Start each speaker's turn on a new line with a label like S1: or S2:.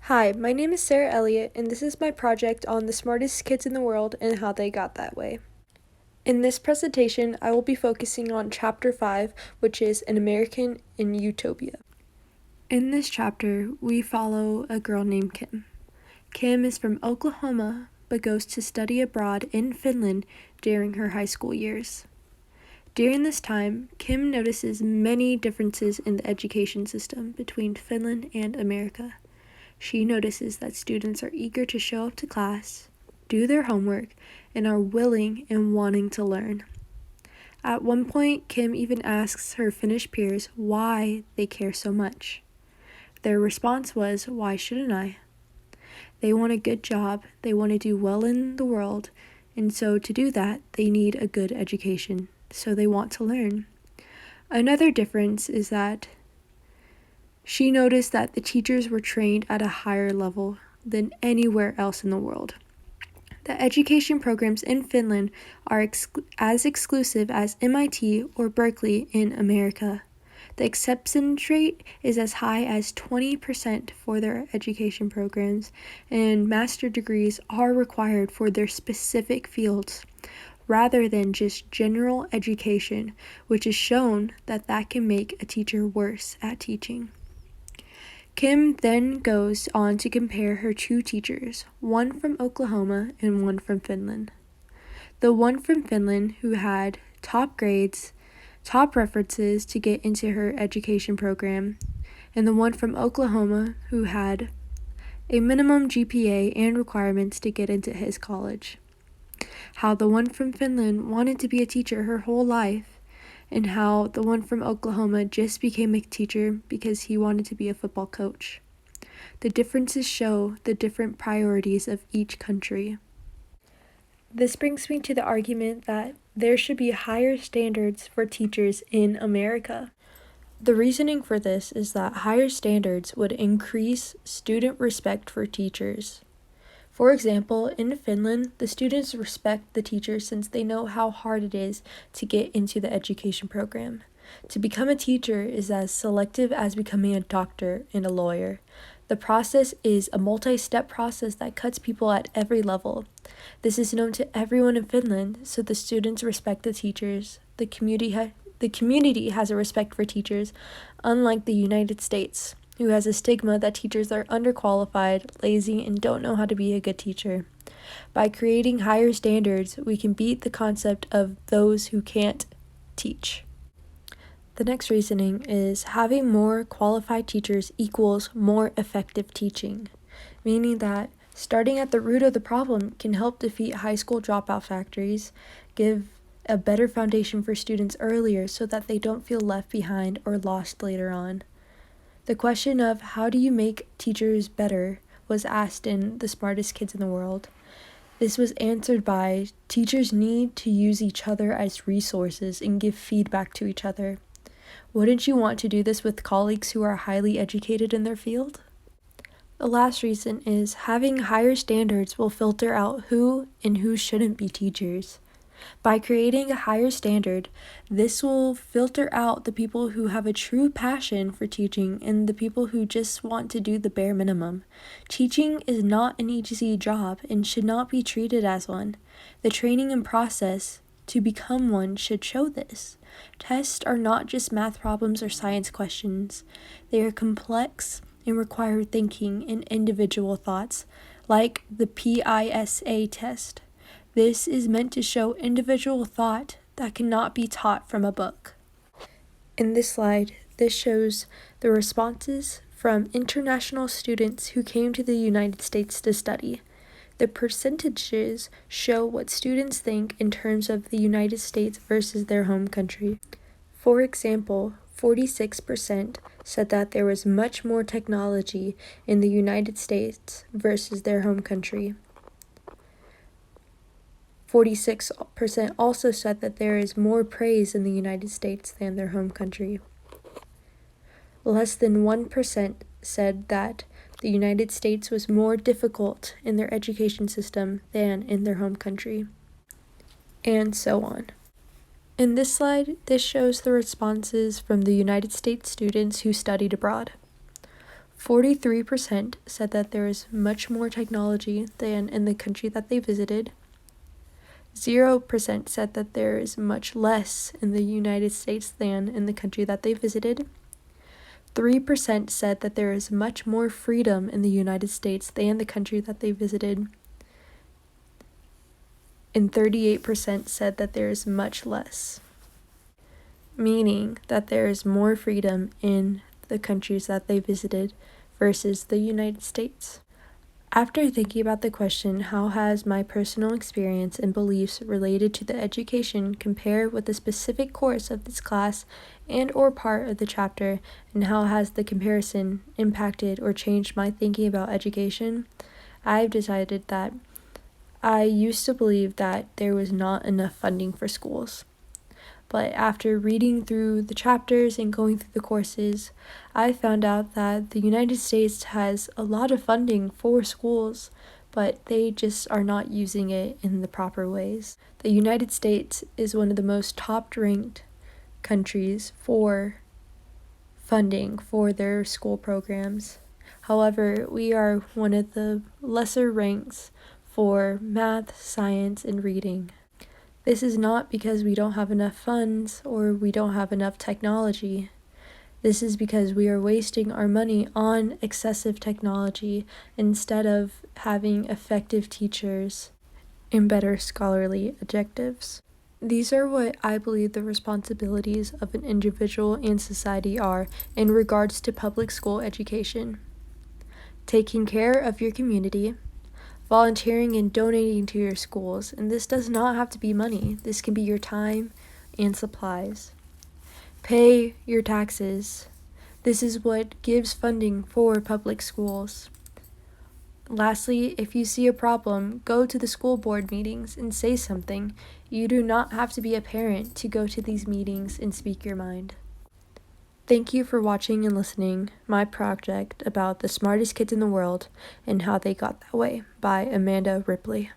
S1: Hi, my name is Sarah Elliott, and this is my project on the smartest kids in the world and how they got that way. In this presentation, I will be focusing on Chapter 5, which is An American in Utopia. In this chapter, we follow a girl named Kim. Kim is from Oklahoma, but goes to study abroad in Finland during her high school years. During this time, Kim notices many differences in the education system between Finland and America. She notices that students are eager to show up to class, do their homework, and are willing and wanting to learn. At one point, Kim even asks her Finnish peers why they care so much. Their response was, "Why shouldn't I?" They want a good job, they want to do well in the world, and so to do that, they need a good education, so they want to learn. Another difference is that she noticed that the teachers were trained at a higher level than anywhere else in the world. The education programs in Finland are as exclusive as MIT or Berkeley in America. The acceptance rate is as high as 20% for their education programs, and master degrees are required for their specific fields, rather than just general education, which is shown that can make a teacher worse at teaching. Kim then goes on to compare her two teachers, one from Oklahoma and one from Finland. The one from Finland, who had top grades, top references to get into her education program, and the one from Oklahoma, who had a minimum GPA and requirements to get into his college. How the one from Finland wanted to be a teacher her whole life, and how the one from Oklahoma just became a teacher because he wanted to be a football coach. The differences show the different priorities of each country. This brings me to the argument that there should be higher standards for teachers in America. The reasoning for this is that higher standards would increase student respect for teachers. For example, in Finland, the students respect the teachers since they know how hard it is to get into the education program. To become a teacher is as selective as becoming a doctor and a lawyer. The process is a multi-step process that cuts people at every level. This is known to everyone in Finland, so the students respect the teachers. The community has a respect for teachers, unlike the United States, who has a stigma that teachers are underqualified, lazy, and don't know how to be a good teacher. By creating higher standards, we can beat the concept of those who can't teach. The next reasoning is having more qualified teachers equals more effective teaching, meaning that starting at the root of the problem can help defeat high school dropout factories, give a better foundation for students earlier so that they don't feel left behind or lost later on. The question of how do you make teachers better was asked in The Smartest Kids in the World. This was answered by teachers need to use each other as resources and give feedback to each other. Wouldn't you want to do this with colleagues who are highly educated in their field? The last reason is having higher standards will filter out who and who shouldn't be teachers. By creating a higher standard, this will filter out the people who have a true passion for teaching and the people who just want to do the bare minimum. Teaching is not an easy job and should not be treated as one. The training and process to become one should show this. Tests are not just math problems or science questions. They are complex and require thinking and individual thoughts, like the PISA test. This is meant to show individual thought that cannot be taught from a book. In this slide, this shows the responses from international students who came to the United States to study. The percentages show what students think in terms of the United States versus their home country. For example, 46% said that there was much more technology in the United States versus their home country. 46% also said that there is more praise in the United States than their home country. Less than 1% said that the United States was more difficult in their education system than in their home country, and so on. In this slide, this shows the responses from the United States students who studied abroad. 43% said that there is much more technology than in the country that they visited. 0% said that there is much less in the United States than in the country that they visited. 3% said that there is much more freedom in the United States than the country that they visited. And 38% said that there is much less, meaning that there is more freedom in the countries that they visited versus the United States. After thinking about the question, how has my personal experience and beliefs related to the education compare with the specific course of this class and or part of the chapter, and how has the comparison impacted or changed my thinking about education, I've decided that I used to believe that there was not enough funding for schools. But after reading through the chapters and going through the courses, I found out that the United States has a lot of funding for schools, but they just are not using it in the proper ways. The United States is one of the most top-ranked countries for funding for their school programs. However, we are one of the lesser ranks for math, science, and reading. This is not because we don't have enough funds or we don't have enough technology. This is because we are wasting our money on excessive technology instead of having effective teachers and better scholarly objectives. These are what I believe the responsibilities of an individual and society are in regards to public school education. Taking care of your community, volunteering and donating to your schools, and this does not have to be money. This can be your time and supplies. Pay your taxes. This is what gives funding for public schools. Lastly, if you see a problem, go to the school board meetings and say something. You do not have to be a parent to go to these meetings and speak your mind. Thank you for watching and listening my project about the smartest kids in the world and how they got that way by Amanda Ripley.